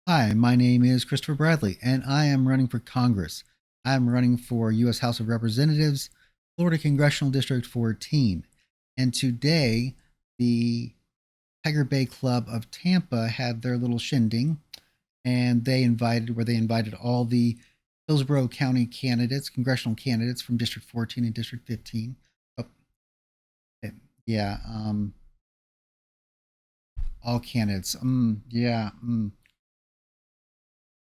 Hi, my name is Christopher Bradley, and I am running for Congress. I'm running for U.S. House of Representatives, Florida Congressional District 14. And today, the Tiger Bay Club of Tampa had their little shindig, and they invited all the Hillsborough County candidates, congressional candidates from District 14 and District 15. Oh, yeah, all candidates. Yeah.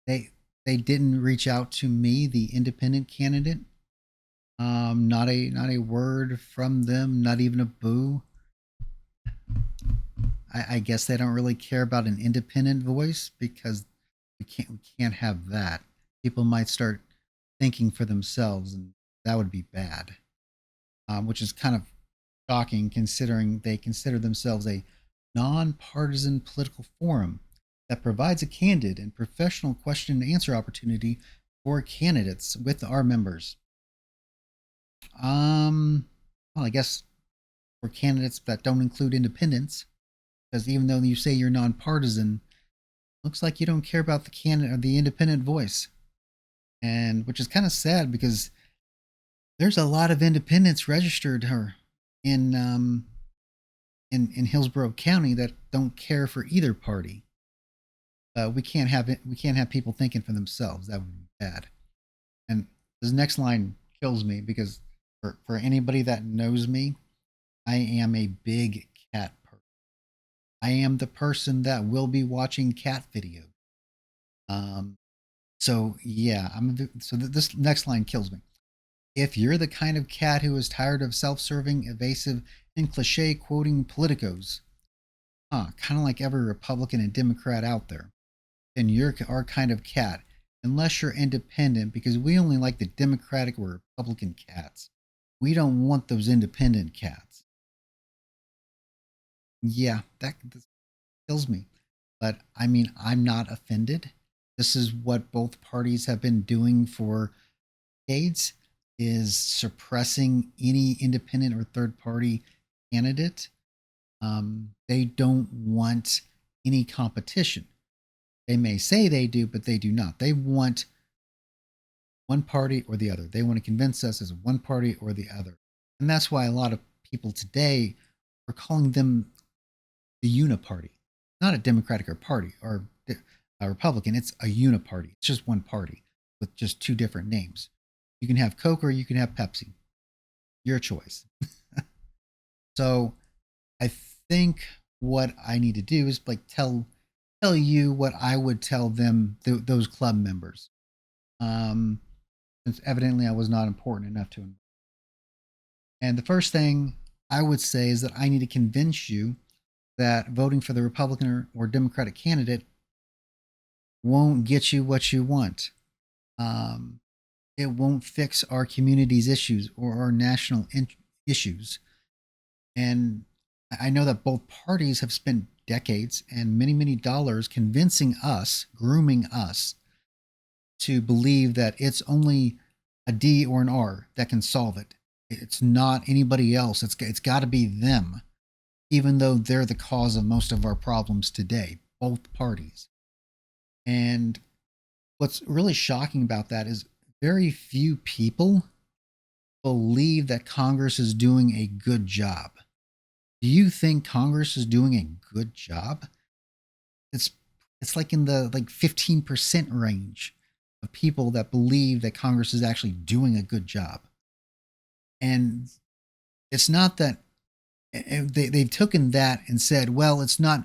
They they didn't reach out to me, the independent candidate. Not a word from them, not even a boo. I guess they don't really care about an independent voice because we can't have that. People might start thinking for themselves, and that would be bad. Which is kind of shocking considering they consider themselves a nonpartisan political forum that provides a candid and professional question and answer opportunity for candidates with our members. Um, well, I guess for candidates that don't include independents, because even though you say you're nonpartisan, looks like you don't care about the candidate or the independent voice, and which is kind of sad because there's a lot of independents registered here in in Hillsborough County that don't care for either party. We can't have it. We can't have people thinking for themselves. That would be bad. And this next line kills me because for anybody that knows me, I am a big cat person. I am the person that will be watching cat videos. Um, so yeah, this next line kills me. If you're the kind of cat who is tired of self-serving, evasive, and cliche quoting politicos, kind of like every Republican and Democrat out there, then you're our kind of cat. Unless you're independent, because we only like the Democratic or Republican cats. We don't want those independent cats. Yeah, that kills me. But I mean, I'm not offended. This is what both parties have been doing for decades, is suppressing any independent or third party candidate. They don't want any competition. They may say they do, but they do not. They want one party or the other. They want to convince us as one party or the other. And that's why a lot of people today are calling them the uniparty, not a Democratic or party or a Republican. It's a uniparty. It's just one party with just two different names. You can have Coke or you can have Pepsi. Your choice. So I think what I need to do is like tell you what I would tell them those club members. Um, since evidently I was not important enough to. And the first thing I would say is that I need to convince you that voting for the Republican or Democratic candidate won't get you what you want. Um, it won't fix our community's issues or our national issues. And I know that both parties have spent decades and many, many dollars convincing us, grooming us to believe that it's only a D or an R that can solve it. It's not anybody else. It's got to be them, even though they're the cause of most of our problems today, both parties. And what's really shocking about that is very few people believe that Congress is doing a good job. Do you think Congress is doing a good job? It's it's like in the like 15% range of people that believe that Congress is actually doing a good job. And it's not that they've taken that and said, well, it's not,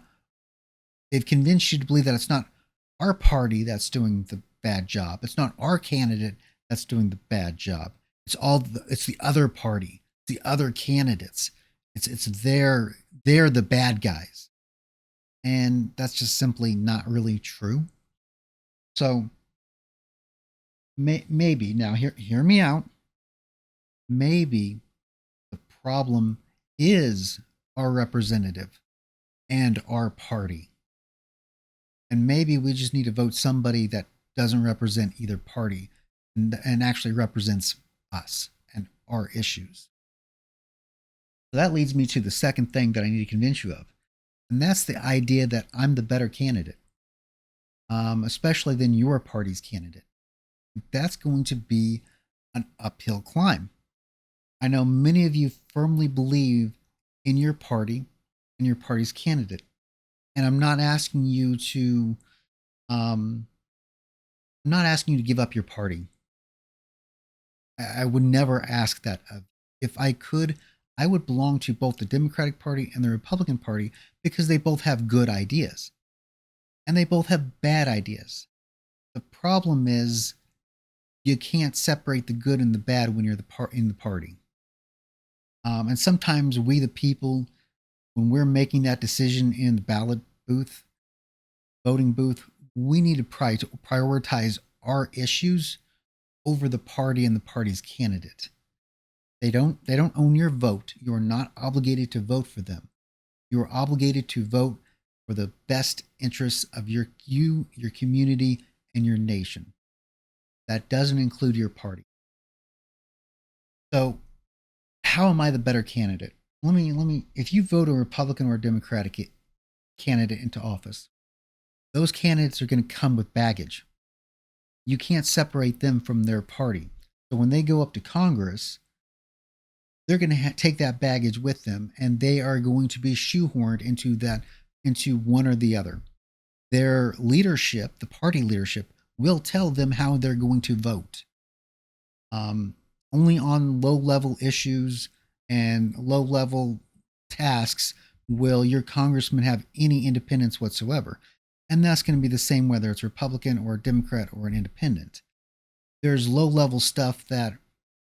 they've convinced you to believe that it's not our party that's doing the bad job. It's not our candidate that's doing the bad job. It's the other party, the other candidates. It's they're the bad guys. And that's just simply not really true. So maybe now hear me out. Maybe the problem is our representative and our party. And maybe we just need to vote somebody that doesn't represent either party and actually represents us and our issues. So that leads me to the second thing that I need to convince you of. And that's the idea that I'm the better candidate. especially than your party's candidate. That's going to be an uphill climb. I know many of you firmly believe in your party and your party's candidate. And um, I'm not asking you to give up your party. I would never ask that of you. If I could, I would belong to both the Democratic Party and the Republican Party because they both have good ideas and they both have bad ideas. The problem is you can't separate the good and the bad when you're in the party. And sometimes we, the people, when we're making that decision in the ballot booth, voting booth, we need to prioritize our issues over the party and the party's candidate. They don't own your vote. You are not obligated to vote for them. You are obligated to vote for the best interests of your community, and your nation. That doesn't include your party. So, how am I the better candidate? Let me if you vote a Republican or a Democratic candidate into office, those candidates are going to come with baggage. You can't separate them from their party. So when they go up to Congress, they're going to take that baggage with them, and they are going to be shoehorned into one or the other. Their leadership, the party leadership, will tell them how they're going to vote. Only on low level issues and low level tasks will your congressman have any independence whatsoever. And that's going to be the same whether it's Republican or a Democrat or an independent. There's low level stuff that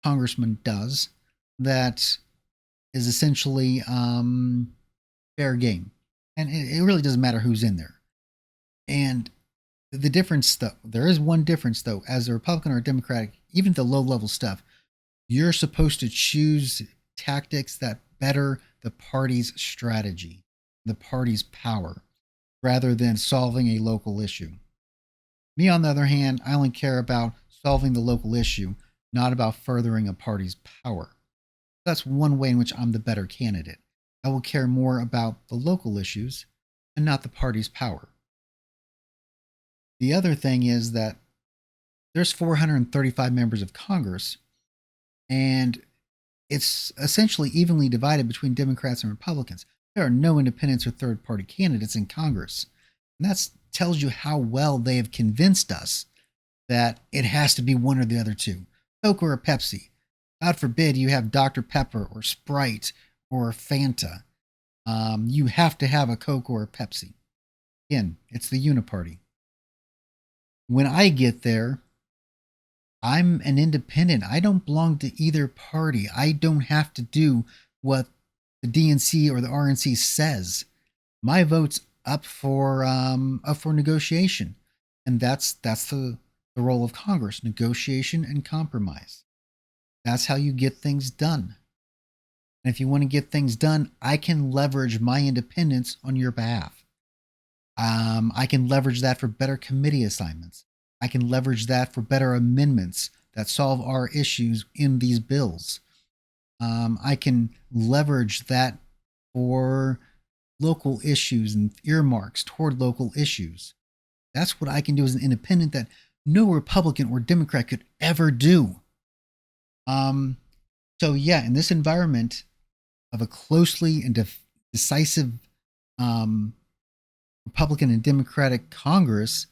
congressman does that is essentially fair game. And it really doesn't matter who's in there. And the difference, though, there is one difference, though, as a Republican or a Democratic, even the low level stuff, you're supposed to choose tactics that better the party's strategy, the party's power, rather than solving a local issue. Me, on the other hand, I only care about solving the local issue, not about furthering a party's power. That's one way in which I'm the better candidate. I will care more about the local issues and not the party's power. The other thing is that there's 435 members of Congress, and it's essentially evenly divided between Democrats and Republicans. There are no independents or third party candidates in Congress. And that tells you how well they have convinced us that it has to be one or the other two, Coke or a Pepsi. God forbid you have Dr. Pepper or Sprite or Fanta. You have to have a Coke or a Pepsi. Again, it's the uniparty. When I get there, I'm an independent. I don't belong to either party. I don't have to do what the DNC or the RNC says. My vote's up for negotiation, and that's the role of Congress: negotiation and compromise. That's how you get things done. And if you want to get things done, I can leverage my independence on your behalf. I can leverage that for better committee assignments. I can leverage that for better amendments that solve our issues in these bills. I can leverage that for local issues and earmarks toward local issues. That's what I can do as an independent that no Republican or Democrat could ever do. Um, so, yeah, in this environment of a closely and decisive um, Republican and Democratic Congress,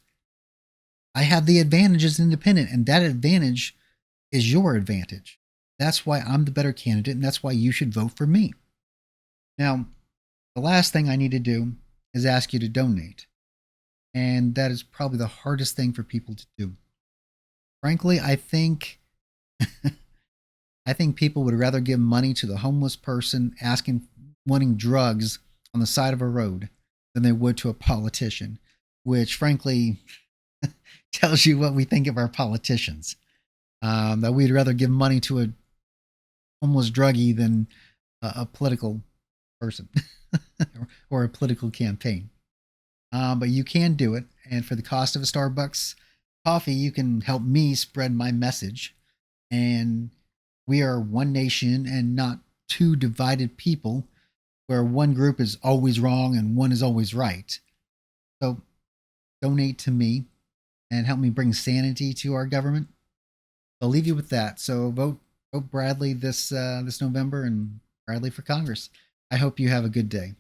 I have the advantage as an independent, and that advantage is your advantage. That's why I'm the better candidate, and that's why you should vote for me. Now, the last thing I need to do is ask you to donate. And that is probably the hardest thing for people to do. Frankly, I think I think people would rather give money to the homeless person wanting drugs on the side of a road than they would to a politician, which frankly tells you what we think of our politicians. That we'd rather give money to a homeless druggie than a political person or a political campaign. But you can do it. And for the cost of a Starbucks coffee, you can help me spread my message. And we are one nation and not two divided people where one group is always wrong and one is always right. So donate to me and help me bring sanity to our government. I'll leave you with that. So vote Bradley this November and Bradley for Congress. I hope you have a good day.